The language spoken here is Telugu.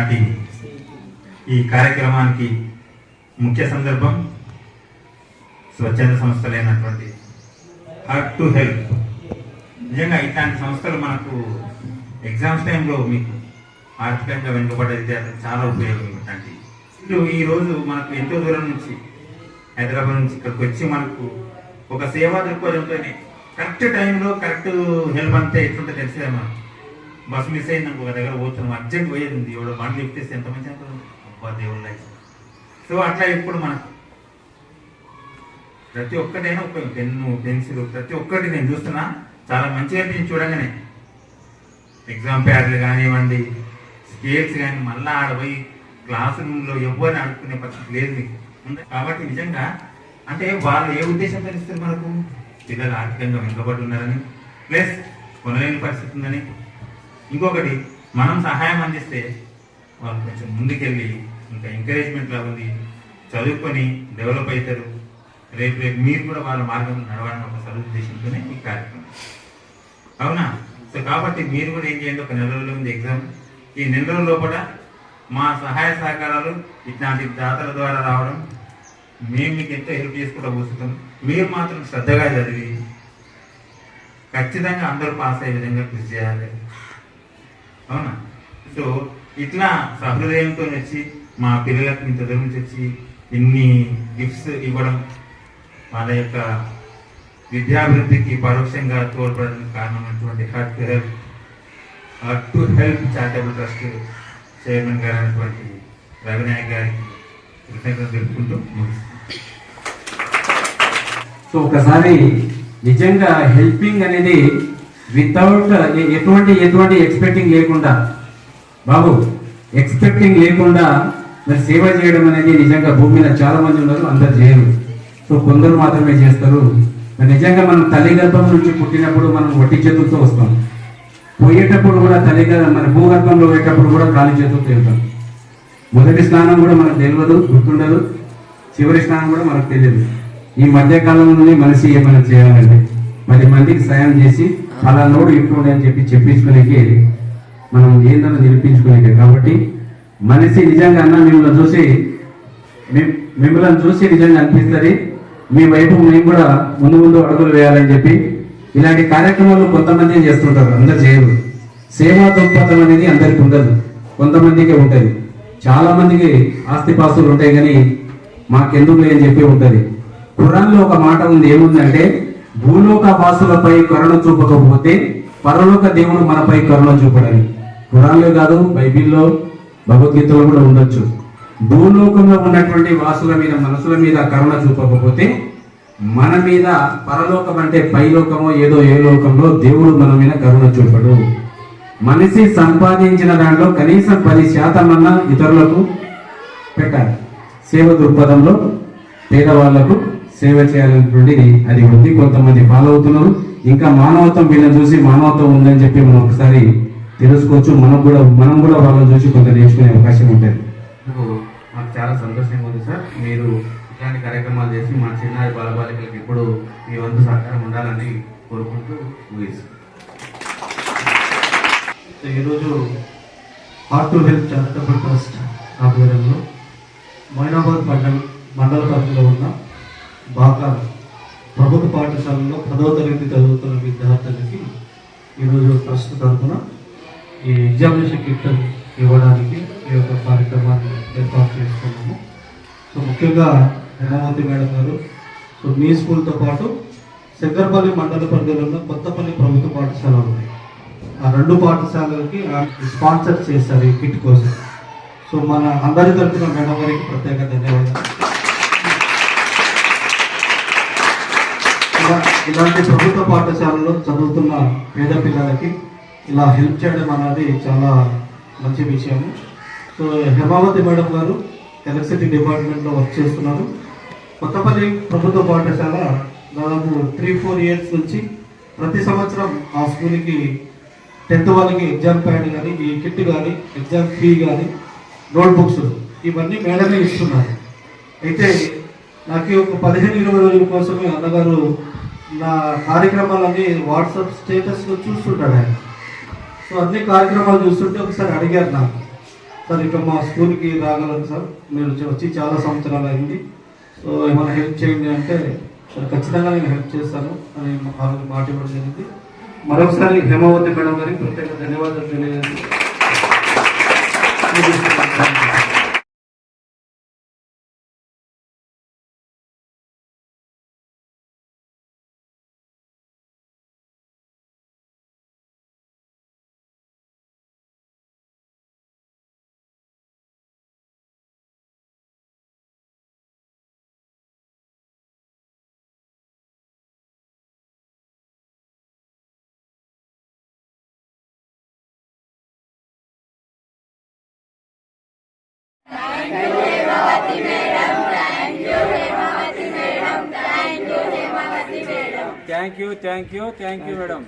ఈనాటి ఈ కార్యక్రమానికి ముఖ్య సందర్భం స్వచ్ఛంద సంస్థలైనటువంటి హార్ట్ టు హెల్ప్. నిజంగా ఇట్లాంటి సంస్థలు మనకు ఎగ్జామ్స్ టైంలో మీకు ఆర్థికంగా వెనుకబడ్డ విద్యార్థులకు చాలా ఉపయోగం. ఇట్లాంటి ఈరోజు మనకు ఎంతో దూరం నుంచి హైదరాబాద్ నుంచి ఇక్కడికి వచ్చి మనకు ఒక సేవా దృక్పథంతోనే కరెక్ట్ టైంలో కరెక్ట్ హెల్ప్ అంతే ఎట్లుంటే తెలిసేదా. మనం బస్సు మిస్ అయింది ఒక దగ్గర పోతున్నాం, అర్జెంట్ పోయేది ఉంది, ఎవడో బండి చెప్తేస్తే ఎంత మంచి అనుకుంటుంది అబ్బా దేవుళ్ళ. సో అట్లా ఇప్పుడు మనకు ప్రతి ఒక్కటైనా ఒక పెన్ను పెన్సిల్ ప్రతి ఒక్కటి నేను చూస్తున్నా చాలా మంచిగా అనిపించింది చూడంగానే. ఎగ్జామ్ ప్యాడ్లు కానివ్వండి, స్కేల్స్ కానీ, మళ్ళీ ఆడపోయి క్లాస్ రూమ్లో ఎవరిని ఆడుకునే పరిస్థితి లేదు మీకు. కాబట్టి నిజంగా అంటే వాళ్ళు ఏ ఉద్దేశంతో ఇస్తారు మనకు, పిల్లలు ఆర్థికంగా వెనుకబడి ఉన్నారని, ప్లస్ కొనలేని పరిస్థితి ఉందని, ఇంకొకటి మనం సహాయం అందిస్తే వాళ్ళు కొంచెం ముందుకెళ్ళి ఇంకా ఎంకరేజ్మెంట్ లాగా ఉంది, చదువుకొని డెవలప్ అవుతారు. రేపు మీరు కూడా వాళ్ళ మార్గంలో నడవాలని ఒక సదుద్దేశంతోనే ఈ కార్యక్రమం. అవునా? సో కాబట్టి మీరు కూడా ఏం చేయండి, ఒక నెల రోజుల ముందు ఎగ్జామ్, ఈ నెల రోజుల లోపల మా సహాయ సహకారాలు ఇట్లాంటి దాతల ద్వారా రావడం, మేము మీకు ఎంతో హెల్ప్ చేసుకుంటూ కూర్చుంటాం. మీరు మాత్రం శ్రద్ధగా చదివి ఖచ్చితంగా అందరూ పాస్ అయ్యే విధంగా కృషి చేయాలి. అవునా? సో ఇట్లా సహృదయంతో వచ్చి మా పిల్లలకు ఇంత దూరం నుంచి వచ్చి ఇన్ని గిఫ్ట్స్ ఇవ్వడం వాళ్ళ యొక్క విద్యాభివృద్ధికి పరోక్షంగా తోడ్పడడానికి కారణమైనటువంటి heart to help charitable trust chairman గారు అయినటువంటి రవినాయక్ గారికి కృతజ్ఞతలు తెలుపుకుంటూ ముగిస్తాం. సో ఒకసారి నిజంగా హెల్పింగ్ అనేది వితౌట్ ఎటువంటి ఎక్స్పెక్టింగ్ లేకుండా, బాబు ఎక్స్పెక్టింగ్ లేకుండా మరి సేవ చేయడం అనేది నిజంగా భూమి మీద చాలా మంది ఉన్నారు, అందరు చేయరు. సో కొందరు మాత్రమే చేస్తారు. నిజంగా మనం తల్లి గర్భం నుంచి పుట్టినప్పుడు మనం వట్టి చేతులతో వస్తాం, పోయేటప్పుడు కూడా మన భూగర్భంలో పోయేటప్పుడు కూడా ఖాళీ చేతులతో వెళ్తాం. మొదటి స్నానం కూడా మనకు తెలియదు, గుర్తుండదు, చివరి స్నానం కూడా మనకు తెలియదు. ఈ మధ్య కాలంలోనే మనిషి ఏమైనా చేయాలంటే 10 మందికి సాయం చేసి అలా నోడు ఇట్లుండే అని చెప్పించుకునేకి మనం ఏంటన్నా నిరూపించుకునేకే. కాబట్టి మనిషి నిజంగా అన్న మిమ్మల్ని చూసి నిజంగా అనిపిస్తుంది మీ వైపు మేము కూడా ముందు అడుగులు వేయాలని చెప్పి ఇలాంటి కార్యక్రమాలు కొంతమంది చేస్తుంటారు, అందరు చేయరు. సేవా దృక్పథం అనేది అందరికి ఉండదు, కొంతమందికే ఉంటుంది. చాలా మందికి ఆస్తిపాస్తులు ఉంటాయి కానీ మాకెందుకు అని చెప్పి ఉంటుంది. ఖురాన్లో ఒక మాట ఉంది, ఏముందంటే భూలోక వాసులపై కరుణ చూపకపోతే పరలోక దేవుడు మనపై కరుణ చూపడని. ఖురాన్లో కాదు, బైబిల్లో భగవద్గీతలో కూడా ఉండొచ్చు. భూలోకంలో ఉన్నటువంటి వాసుల మీద మనసుల మీద కరుణ చూపకపోతే మన మీద పరలోకం అంటే పైలోకమో ఏదో ఏ లోకంలో దేవుడు మన మీద కరుణ చూపడు. మనిషి సంపాదించిన దాంట్లో కనీసం 10% అన్నా ఇతరులకు పెట్టాలి. సేవ దృక్పథంలో పేదవాళ్లకు సేవ చేయాలనేటువంటిది అది ఉంది. కొంతమంది ఫాలో అవుతున్నారు. ఇంకా మానవత్వం వీళ్ళని చూసి మానవత్వం ఉందని చెప్పి మనం ఒకసారి తెలుసుకోవచ్చు. మనం కూడా వాళ్ళని చూసి కొంత నేర్చుకునే అవకాశం ఉంటుంది. మాకు చాలా సంతోషంగా ఉంది సార్. మీరు ఇట్లాంటి కార్యక్రమాలు చేసి మా చిన్నారి బాలబాలికలకు ఇప్పుడు మీ వంతు సహకారం ఉండాలని కోరుకుంటూ ముగిస్తాం. ఈరోజు heart to help charitable trust ఆధ్వర్యంలో మైనాబాద్ మండల పరిధిలో ఉన్న బాకాల ప్రభుత్వ పాఠశాలలో 10వ తరగతి చదువుతున్న విద్యార్థులకి ఈరోజు ట్రస్ట్ తరఫున ఈ ఎగ్జామినేషన్ కిట్ ఇవ్వడానికి ఈ యొక్క కార్యక్రమాన్ని ఏర్పాటు చేసుకున్నాము. సో ముఖ్యంగా హేమావతి మేడం గారు, సో మీ స్కూల్తో పాటు శంకరపల్లి మండల పరిధిలో ఉన్న కొత్తపల్లి ప్రభుత్వ పాఠశాలలు ఉన్నాయి. ఆ 2 పాఠశాలలకి స్పాన్సర్ చేశారు ఈ కిట్ కోసం. సో మన అందరి తరఫున మేడం గారికి ప్రత్యేక ధన్యవాదాలు. ఇలాంటి ప్రభుత్వ పాఠశాలలో చదువుతున్న పేద పిల్లలకి ఇలా హెల్ప్ చేయడం అనేది చాలా మంచి విషయము. సో హేమావతి మేడం గారు ఎలక్ట్రిసిటీ డిపార్ట్మెంట్లో వర్క్ చేస్తున్నారు. కొత్తపల్లి ప్రభుత్వ పాఠశాల దాదాపు 3-4 ఇయర్స్ నుంచి ప్రతి సంవత్సరం ఆ స్కూల్కి 10th వాళ్ళకి ఎగ్జామ్ ప్యాడ్ కానీ, ఈ కిట్ కానీ, ఎగ్జామ్ ఫీ కానీ, నోట్బుక్స్ ఇవన్నీ మేడమే ఇస్తున్నారు. అయితే నాకు ఒక 15-20 రోజుల కోసమే అన్నగారు నా కార్యక్రమాలన్నీ వాట్సాప్ స్టేటస్లో చూస్తుంటాడు ఆయన. సో అన్ని కార్యక్రమాలు చూస్తుంటే ఒకసారి అడిగారు నాకు, సో సార్ ఇక మా స్కూల్కి రాగలరు సార్, మీరు వచ్చి చాలా సంవత్సరాలు అయింది, సో ఏమైనా హెల్ప్ చేయండి అంటే సార్ ఖచ్చితంగా నేను హెల్ప్ చేస్తాను అని ఆ రోజు మాట ఇవ్వడం జరిగింది. మరొకసారి హేమావతి మేడం గారికి ప్రత్యేక ధన్యవాదాలు తెలియజేస్తాను. Thank you, madam.